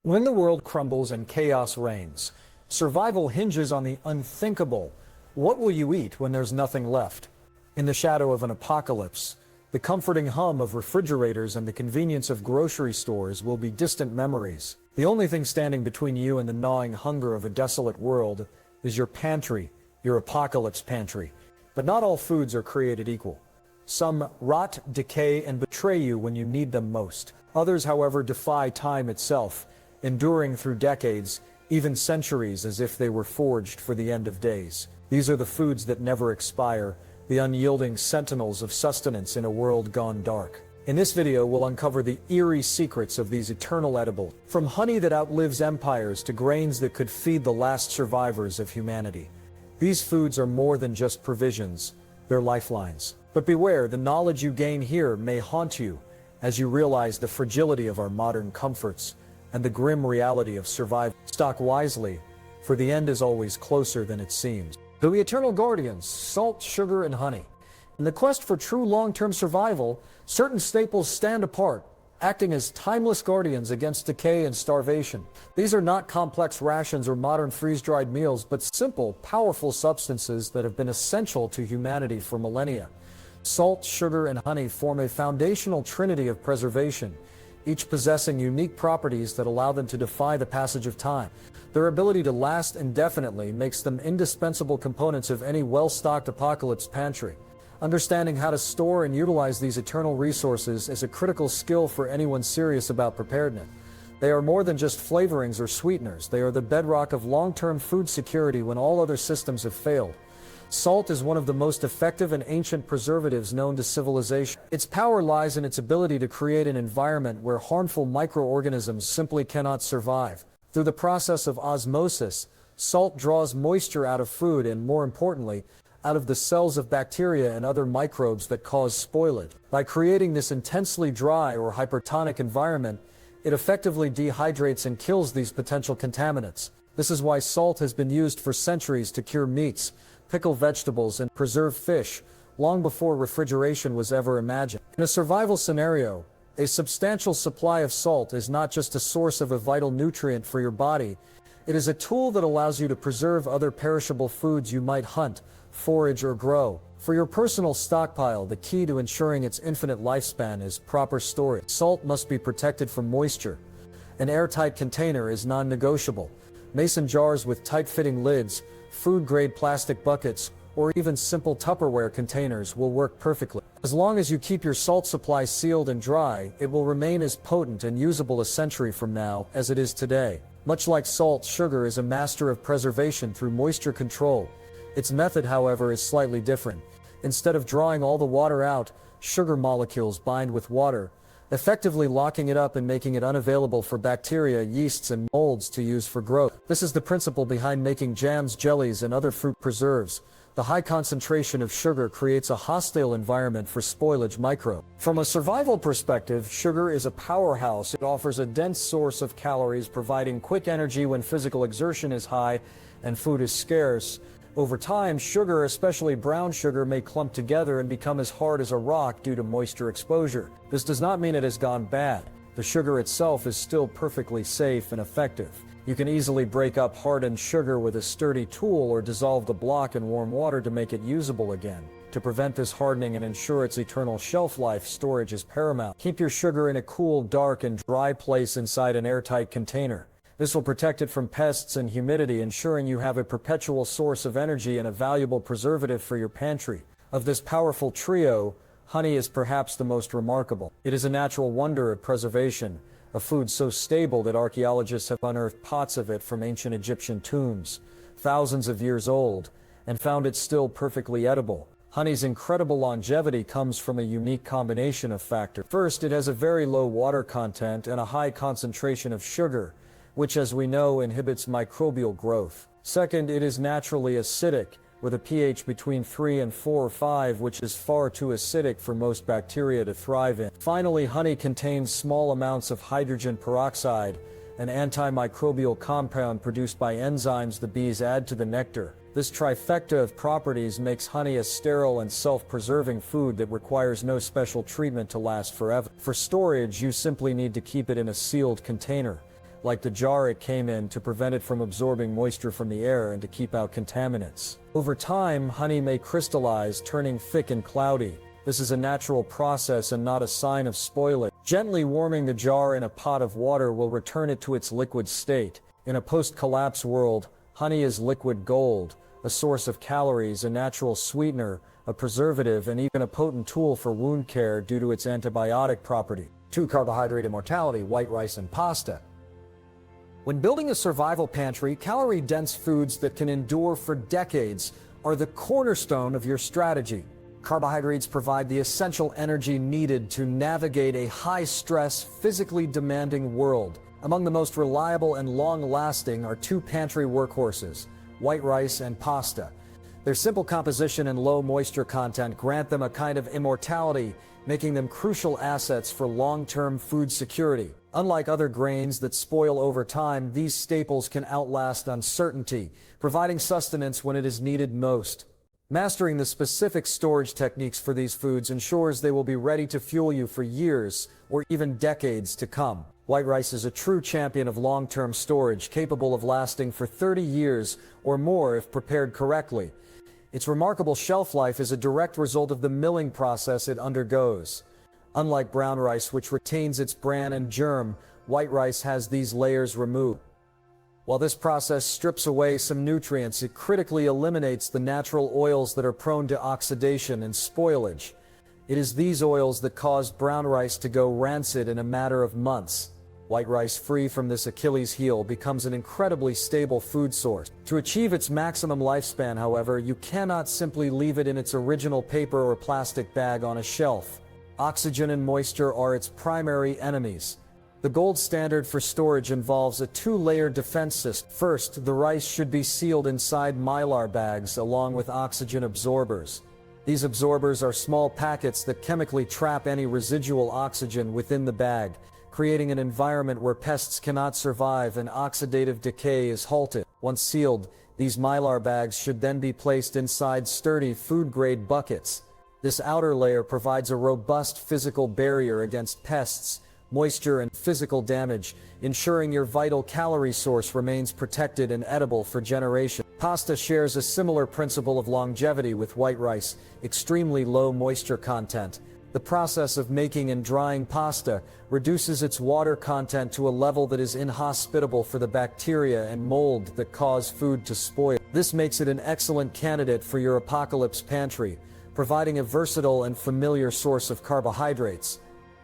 When the world crumbles and chaos reigns, survival hinges on the unthinkable. What will you eat when there's nothing left? In the shadow of an apocalypse, the comforting hum of refrigerators and the convenience of grocery stores will be distant memories. The only thing standing between you and the gnawing hunger of a desolate world is your pantry, your apocalypse pantry. But not all foods are created equal. Some rot, decay, and betray you when you need them most. Others, however, defy time itself, enduring through decades, even centuries, as if they were forged for the end of days. These are the foods that never expire, the unyielding sentinels of sustenance in a world gone dark. In this video, we'll uncover the eerie secrets of these eternal edibles, from honey that outlives empires to grains that could feed the last survivors of humanity. These foods are more than just provisions, they're lifelines. But beware, the knowledge you gain here may haunt you as you realize the fragility of our modern comforts and the grim reality of survival. Stock wisely, for the end is always closer than it seems. The eternal guardians, salt, sugar, and honey. In the quest for true long-term survival, certain staples stand apart, acting as timeless guardians against decay and starvation. These are not complex rations or modern freeze-dried meals, but simple, powerful substances that have been essential to humanity for millennia. Salt, sugar, and honey form a foundational trinity of preservation, each possessing unique properties that allow them to defy the passage of time. Their ability to last indefinitely makes them indispensable components of any well-stocked apocalypse pantry. Understanding how to store and utilize these eternal resources is a critical skill for anyone serious about preparedness. They are more than just flavorings or sweeteners. They are the bedrock of long-term food security when all other systems have failed. Salt is one of the most effective and ancient preservatives known to civilization. Its power lies in its ability to create an environment where harmful microorganisms simply cannot survive. Through the process of osmosis, salt draws moisture out of food and, more importantly, out of the cells of bacteria and other microbes that cause spoilage. By creating this intensely dry or hypertonic environment, it effectively dehydrates and kills these potential contaminants. This is why salt has been used for centuries to cure meats, pickle vegetables, and preserve fish, long before refrigeration was ever imagined. In a survival scenario, a substantial supply of salt is not just a source of a vital nutrient for your body, it is a tool that allows you to preserve other perishable foods you might hunt, forage, or grow. For your personal stockpile, the key to ensuring its infinite lifespan is proper storage. Salt must be protected from moisture. An airtight container is non-negotiable. Mason jars with tight-fitting lids, food-grade plastic buckets, or even simple Tupperware containers will work perfectly. As long as you keep your salt supply sealed and dry, it will remain as potent and usable a century from now as it is today. Much like salt, sugar is a master of preservation through moisture control. Its method, however, is slightly different. Instead of drawing all the water out, sugar molecules bind with water, effectively locking it up and making it unavailable for bacteria, yeasts, and molds to use for growth. This is the principle behind making jams, jellies, and other fruit preserves. The high concentration of sugar creates a hostile environment for spoilage microbes. From a survival perspective, sugar is a powerhouse. It offers a dense source of calories, providing quick energy when physical exertion is high and food is scarce. Over time, sugar, especially brown sugar, may clump together and become as hard as a rock due to moisture exposure. This does not mean it has gone bad. The sugar itself is still perfectly safe and effective. You can easily break up hardened sugar with a sturdy tool or dissolve the block in warm water to make it usable again. To prevent this hardening and ensure its eternal shelf life, storage is paramount. Keep your sugar in a cool, dark, and dry place inside an airtight container. This will protect it from pests and humidity, ensuring you have a perpetual source of energy and a valuable preservative for your pantry. Of this powerful trio, honey is perhaps the most remarkable. It is a natural wonder of preservation, a food so stable that archaeologists have unearthed pots of it from ancient Egyptian tombs, thousands of years old, and found it still perfectly edible. Honey's incredible longevity comes from a unique combination of factors. First, it has a very low water content and a high concentration of sugar, which, as we know, inhibits microbial growth. Second, it is naturally acidic, with a pH between 3 and 4 or 5, which is far too acidic for most bacteria to thrive in. Finally, honey contains small amounts of hydrogen peroxide, an antimicrobial compound produced by enzymes the bees add to the nectar. This trifecta of properties makes honey a sterile and self-preserving food that requires no special treatment to last forever. For storage, you simply need to keep it in a sealed container. like the jar it came in, to prevent it from absorbing moisture from the air and to keep out contaminants. Over time, honey may crystallize, turning thick and cloudy. This is a natural process and not a sign of spoilage. Gently warming the jar in a pot of water will return it to its liquid state. In a post-collapse world, honey is liquid gold, a source of calories, a natural sweetener, a preservative, and even a potent tool for wound care due to its antibiotic property. 2. Carbohydrate immortality, white rice and pasta. When building a survival pantry, calorie-dense foods that can endure for decades are the cornerstone of your strategy. Carbohydrates provide the essential energy needed to navigate a high-stress, physically demanding world. Among the most reliable and long-lasting are 2 pantry workhorses, white rice and pasta. Their simple composition and low moisture content grant them a kind of immortality, making them crucial assets for long-term food security. Unlike other grains that spoil over time, these staples can outlast uncertainty, providing sustenance when it is needed most. Mastering the specific storage techniques for these foods ensures they will be ready to fuel you for years or even decades to come. White rice is a true champion of long-term storage, capable of lasting for 30 years or more if prepared correctly. Its remarkable shelf life is a direct result of the milling process it undergoes. Unlike brown rice, which retains its bran and germ, white rice has these layers removed. While this process strips away some nutrients, it critically eliminates the natural oils that are prone to oxidation and spoilage. It is these oils that caused brown rice to go rancid in a matter of months. White rice, free from this Achilles heel, becomes an incredibly stable food source. To achieve its maximum lifespan, however, you cannot simply leave it in its original paper or plastic bag on a shelf. Oxygen and moisture are its primary enemies. The gold standard for storage involves a 2-layer defense system. First, the rice should be sealed inside mylar bags along with oxygen absorbers. These absorbers are small packets that chemically trap any residual oxygen within the bag, creating an environment where pests cannot survive and oxidative decay is halted. Once sealed, these mylar bags should then be placed inside sturdy food-grade buckets. This outer layer provides a robust physical barrier against pests, moisture, and physical damage, ensuring your vital calorie source remains protected and edible for generations. Pasta shares a similar principle of longevity with white rice, extremely low moisture content. The process of making and drying pasta reduces its water content to a level that is inhospitable for the bacteria and mold that cause food to spoil. This makes it an excellent candidate for your apocalypse pantry, providing a versatile and familiar source of carbohydrates.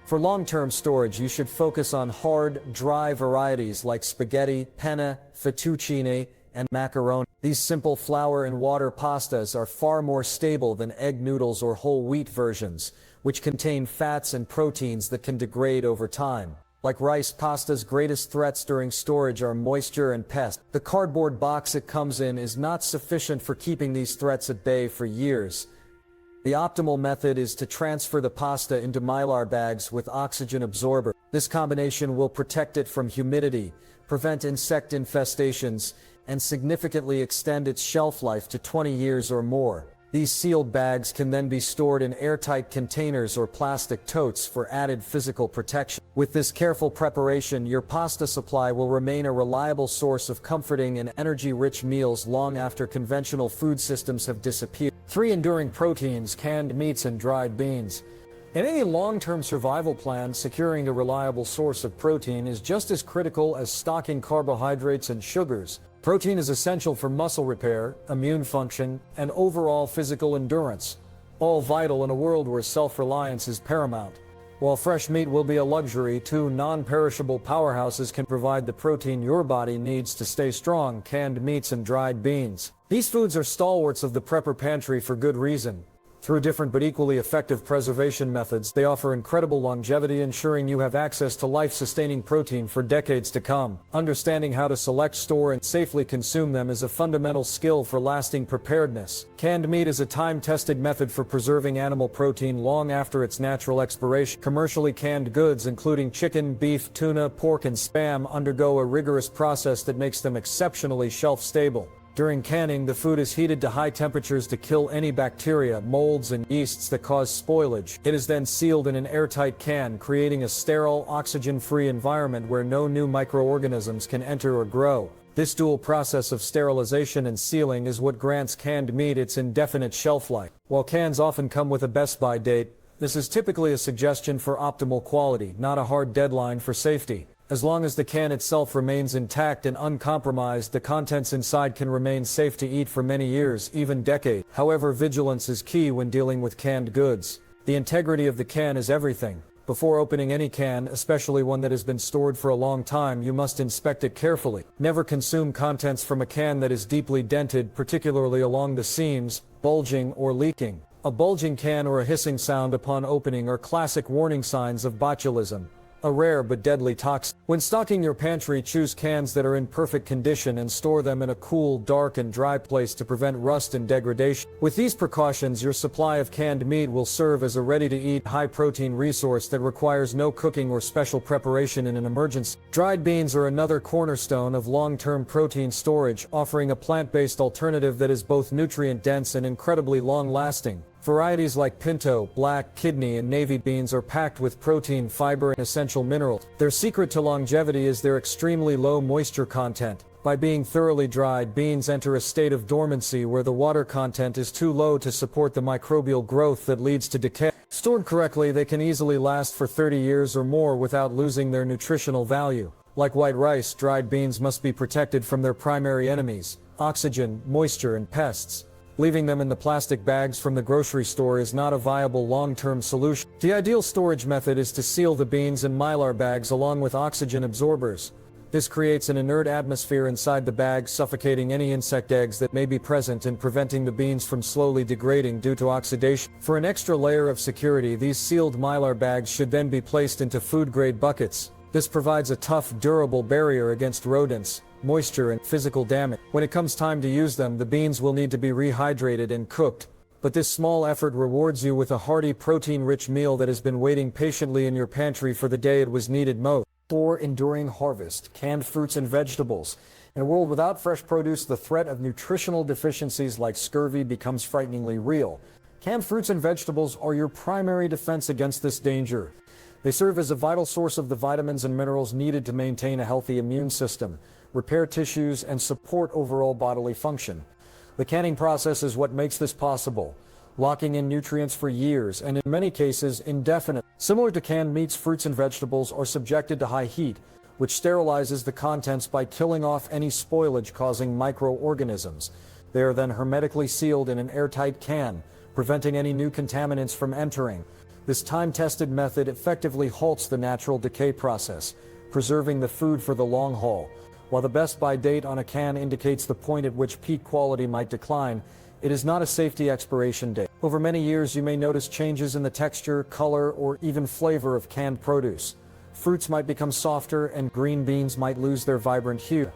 For long-term storage, you should focus on hard, dry varieties like spaghetti, penne, fettuccine, and macaroni. These simple flour and water pastas are far more stable than egg noodles or whole wheat versions, which contain fats and proteins that can degrade over time. Like rice, pasta's greatest threats during storage are moisture and pests. The cardboard box it comes in is not sufficient for keeping these threats at bay for years. The optimal method is to transfer the pasta into mylar bags with oxygen absorber. This combination will protect it from humidity, prevent insect infestations, and significantly extend its shelf life to 20 years or more. These sealed bags can then be stored in airtight containers or plastic totes for added physical protection. With this careful preparation, your pasta supply will remain a reliable source of comforting and energy-rich meals long after conventional food systems have disappeared. 3. Enduring proteins, canned meats, and dried beans. In any long-term survival plan, securing a reliable source of protein is just as critical as stocking carbohydrates and sugars. Protein is essential for muscle repair, immune function, and overall physical endurance, all vital in a world where self-reliance is paramount. While fresh meat will be a luxury, 2 non-perishable powerhouses can provide the protein your body needs to stay strong: canned meats and dried beans. These foods are stalwarts of the prepper pantry for good reason. Through different but equally effective preservation methods, they offer incredible longevity, ensuring you have access to life-sustaining protein for decades to come. Understanding how to select, store, and safely consume them is a fundamental skill for lasting preparedness. Canned meat is a time-tested method for preserving animal protein long after its natural expiration. Commercially canned goods, including chicken, beef, tuna, pork, and spam, undergo a rigorous process that makes them exceptionally shelf-stable. During canning, the food is heated to high temperatures to kill any bacteria, molds, and yeasts that cause spoilage. It is then sealed in an airtight can, creating a sterile, oxygen-free environment where no new microorganisms can enter or grow. This dual process of sterilization and sealing is what grants canned meat its indefinite shelf life. While cans often come with a best-by date, this is typically a suggestion for optimal quality, not a hard deadline for safety. As long as the can itself remains intact and uncompromised, the contents inside can remain safe to eat for many years, even decades. However, vigilance is key when dealing with canned goods. The integrity of the can is everything. Before opening any can, especially one that has been stored for a long time, you must inspect it carefully. Never consume contents from a can that is deeply dented, particularly along the seams, bulging, or leaking. A bulging can or a hissing sound upon opening are classic warning signs of botulism, a rare but deadly toxin. When stocking your pantry, choose cans that are in perfect condition and store them in a cool, dark, and dry place to prevent rust and degradation. With these precautions, your supply of canned meat will serve as a ready-to-eat, high-protein resource that requires no cooking or special preparation in an emergency. Dried beans are another cornerstone of long-term protein storage, offering a plant-based alternative that is both nutrient-dense and incredibly long-lasting. Varieties like pinto, black, kidney, and navy beans are packed with protein, fiber, and essential minerals. Their secret to longevity is their extremely low moisture content. By being thoroughly dried, beans enter a state of dormancy where the water content is too low to support the microbial growth that leads to decay. Stored correctly, they can easily last for 30 years or more without losing their nutritional value. Like white rice, dried beans must be protected from their primary enemies: oxygen, moisture, and pests. Leaving them in the plastic bags from the grocery store is not a viable long-term solution. The ideal storage method is to seal the beans in mylar bags along with oxygen absorbers. This creates an inert atmosphere inside the bag, suffocating any insect eggs that may be present and preventing the beans from slowly degrading due to oxidation. For an extra layer of security, these sealed mylar bags should then be placed into food-grade buckets. This provides a tough, durable barrier against rodents, moisture, and physical damage. When it comes time to use them, the beans will need to be rehydrated and cooked. But this small effort rewards you with a hearty, protein-rich meal that has been waiting patiently in your pantry for the day it was needed most. For enduring harvest, canned fruits and vegetables. In a world without fresh produce, the threat of nutritional deficiencies like scurvy becomes frighteningly real. Canned fruits and vegetables are your primary defense against this danger. They serve as a vital source of the vitamins and minerals needed to maintain a healthy immune system, repair tissues, and support overall bodily function. The canning process is what makes this possible, locking in nutrients for years and in many cases indefinite. Similar to canned meats, fruits and vegetables are subjected to high heat, which sterilizes the contents by killing off any spoilage causing microorganisms. They are then hermetically sealed in an airtight can, preventing any new contaminants from entering. This time-tested method effectively halts the natural decay process, preserving the food for the long haul. While the best-by date on a can indicates the point at which peak quality might decline, it is not a safety expiration date. Over many years, you may notice changes in the texture, color, or even flavor of canned produce. Fruits might become softer, and green beans might lose their vibrant hue.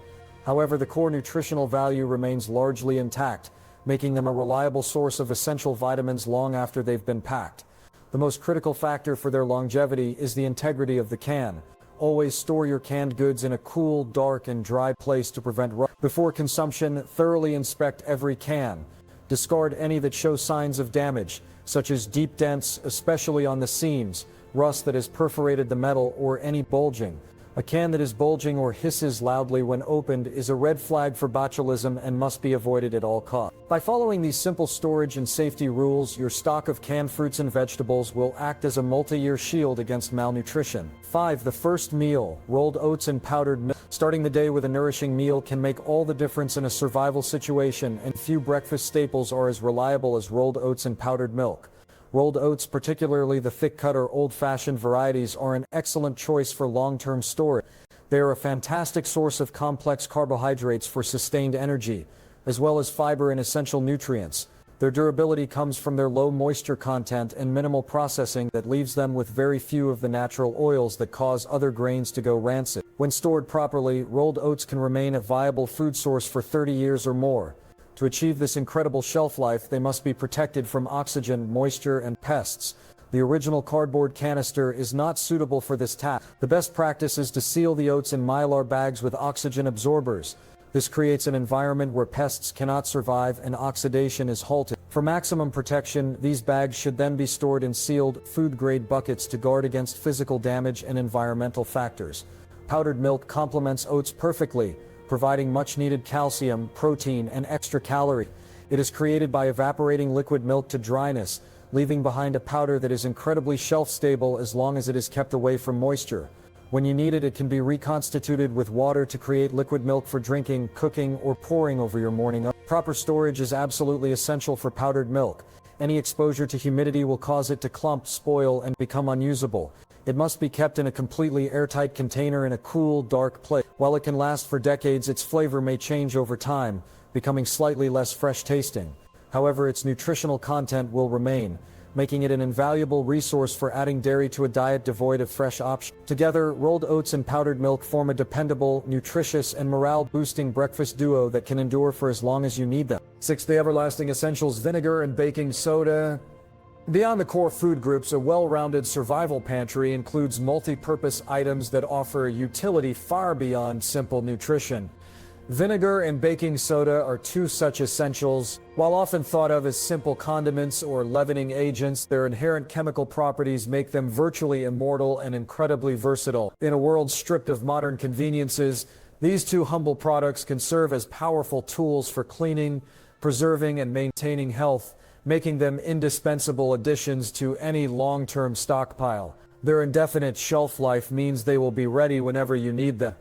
However, the core nutritional value remains largely intact, making them a reliable source of essential vitamins long after they've been packed. The most critical factor for their longevity is the integrity of the can. Always store your canned goods in a cool, dark, and dry place to prevent rust. Before consumption, thoroughly inspect every can. Discard any that show signs of damage, such as deep dents, especially on the seams, rust that has perforated the metal, or any bulging. A can that is bulging or hisses loudly when opened is a red flag for botulism and must be avoided at all costs. By following these simple storage and safety rules, your stock of canned fruits and vegetables will act as a multi-year shield against malnutrition. 5. The first meal, rolled oats and powdered milk. Starting the day with a nourishing meal can make all the difference in a survival situation, and few breakfast staples are as reliable as rolled oats and powdered milk. Rolled oats, particularly the thick-cut or old-fashioned varieties, are an excellent choice for long-term storage. They are a fantastic source of complex carbohydrates for sustained energy, as well as fiber and essential nutrients. Their durability comes from their low moisture content and minimal processing that leaves them with very few of the natural oils that cause other grains to go rancid. When stored properly, rolled oats can remain a viable food source for 30 years or more. To achieve this incredible shelf life, they must be protected from oxygen, moisture, and pests. The original cardboard canister is not suitable for this task. The best practice is to seal the oats in mylar bags with oxygen absorbers. This creates an environment where pests cannot survive and oxidation is halted. For maximum protection, these bags should then be stored in sealed, food-grade buckets to guard against physical damage and environmental factors. Powdered milk complements oats perfectly, providing much-needed calcium, protein, and extra calorie. It is created by evaporating liquid milk to dryness, leaving behind a powder that is incredibly shelf-stable as long as it is kept away from moisture. When you need it, it can be reconstituted with water to create liquid milk for drinking, cooking, or pouring over your morning oats. Proper storage is absolutely essential for powdered milk. Any exposure to humidity will cause it to clump, spoil, and become unusable. It must be kept in a completely airtight container in a cool, dark place. While it can last for decades, its flavor may change over time, becoming slightly less fresh tasting. However, its nutritional content will remain, making it an invaluable resource for adding dairy to a diet devoid of fresh options. Together, rolled oats and powdered milk form a dependable, nutritious, and morale-boosting breakfast duo that can endure for as long as you need them. 6. The everlasting essentials: vinegar and baking soda. Beyond the core food groups, a well-rounded survival pantry includes multi-purpose items that offer utility far beyond simple nutrition. Vinegar and baking soda are two such essentials. While often thought of as simple condiments or leavening agents, their inherent chemical properties make them virtually immortal and incredibly versatile. In a world stripped of modern conveniences, these two humble products can serve as powerful tools for cleaning, preserving, and maintaining health, making them indispensable additions to any long-term stockpile. Their indefinite shelf life means they will be ready whenever you need them.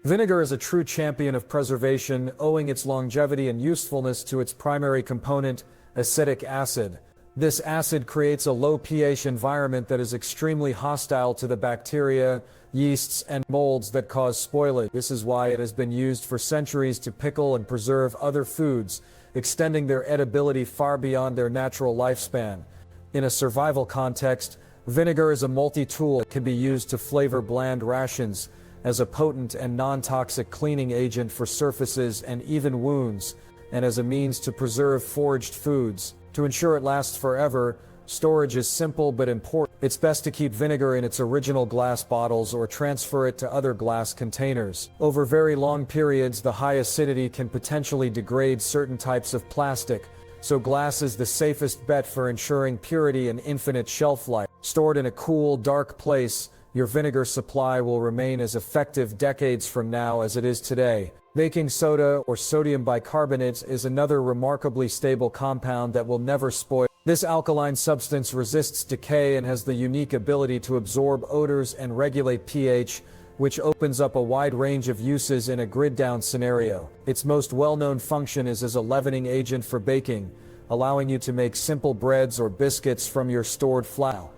Vinegar is a true champion of preservation, owing its longevity and usefulness to its primary component, acetic acid. This acid creates a low pH environment that is extremely hostile to the bacteria, yeasts, and molds that cause spoilage. This is why it has been used for centuries to pickle and preserve other foods, extending their edibility far beyond their natural lifespan. In a survival context, vinegar is a multi-tool that can be used to flavor bland rations, as a potent and non-toxic cleaning agent for surfaces and even wounds, and as a means to preserve foraged foods. To ensure it lasts forever, storage is simple but important. It's best to keep vinegar in its original glass bottles or transfer it to other glass containers. Over very long periods, the high acidity can potentially degrade certain types of plastic, so glass is the safest bet for ensuring purity and infinite shelf life. Stored in a cool, dark place, your vinegar supply will remain as effective decades from now as it is today. Baking soda, or sodium bicarbonate, is another remarkably stable compound that will never spoil. This alkaline substance resists decay and has the unique ability to absorb odors and regulate pH, which opens up a wide range of uses in a grid-down scenario. Its most well-known function is as a leavening agent for baking, allowing you to make simple breads or biscuits from your stored flour.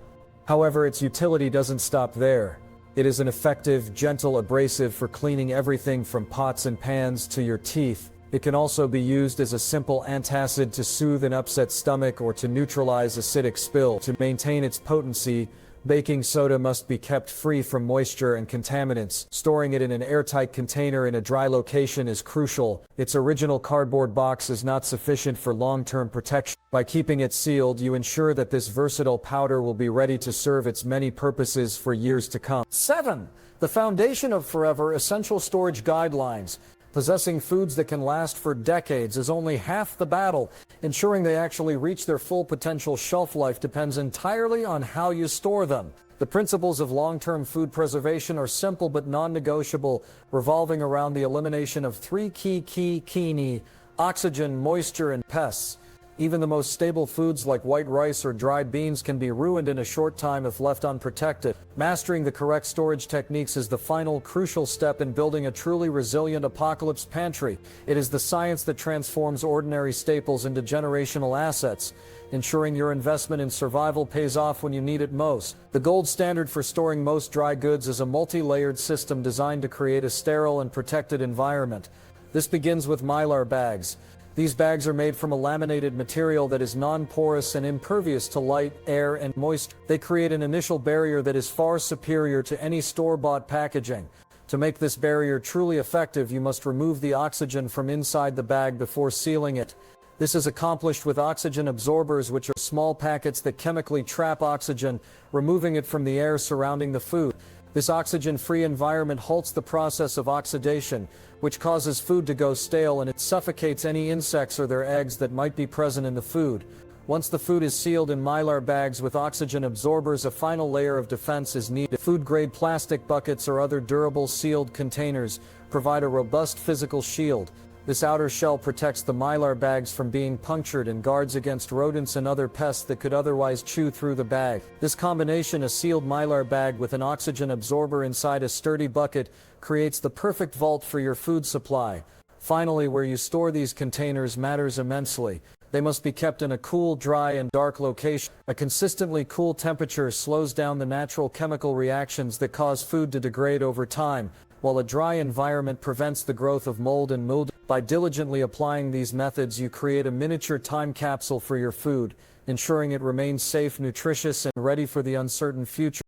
However, its utility doesn't stop there. It is an effective, gentle abrasive for cleaning everything from pots and pans to your teeth. It can also be used as a simple antacid to soothe an upset stomach or to neutralize acidic spill. To maintain its potency, baking soda must be kept free from moisture and contaminants. Storing it in an airtight container in a dry location is crucial. Its original cardboard box is not sufficient for long-term protection. By keeping it sealed, you ensure that this versatile powder will be ready to serve its many purposes for years to come. 7. The foundation of forever essential storage guidelines. Possessing foods that can last for decades is only half the battle. Ensuring they actually reach their full potential shelf life depends entirely on how you store them. The principles of long-term food preservation are simple but non-negotiable, revolving around the elimination of three key: oxygen, moisture, and pests. Even the most stable foods like white rice or dried beans can be ruined in a short time if left unprotected. Mastering the correct storage techniques is the final crucial step in building a truly resilient apocalypse pantry. It is the science that transforms ordinary staples into generational assets, ensuring your investment in survival pays off when you need it most. The gold standard for storing most dry goods is a multi-layered system designed to create a sterile and protected environment. This begins with mylar bags. These bags are made from a laminated material that is non-porous and impervious to light, air, and moisture. They create an initial barrier that is far superior to any store-bought packaging. To make this barrier truly effective, you must remove the oxygen from inside the bag before sealing it. This is accomplished with oxygen absorbers, which are small packets that chemically trap oxygen, removing it from the air surrounding the food. This oxygen-free environment halts the process of oxidation, which causes food to go stale, and it suffocates any insects or their eggs that might be present in the food. Once the food is sealed in mylar bags with oxygen absorbers, a final layer of defense is needed. Food-grade plastic buckets or other durable sealed containers provide a robust physical shield. This outer shell protects the mylar bags from being punctured and guards against rodents and other pests that could otherwise chew through the bag. This combination, a sealed mylar bag with an oxygen absorber inside a sturdy bucket, creates the perfect vault for your food supply. Finally, where you store these containers matters immensely. They must be kept in a cool, dry, and dark location. A consistently cool temperature slows down the natural chemical reactions that cause food to degrade over time, while a dry environment prevents the growth of mold and mildew. By diligently applying these methods, you create a miniature time capsule for your food, ensuring it remains safe, nutritious, and ready for the uncertain future.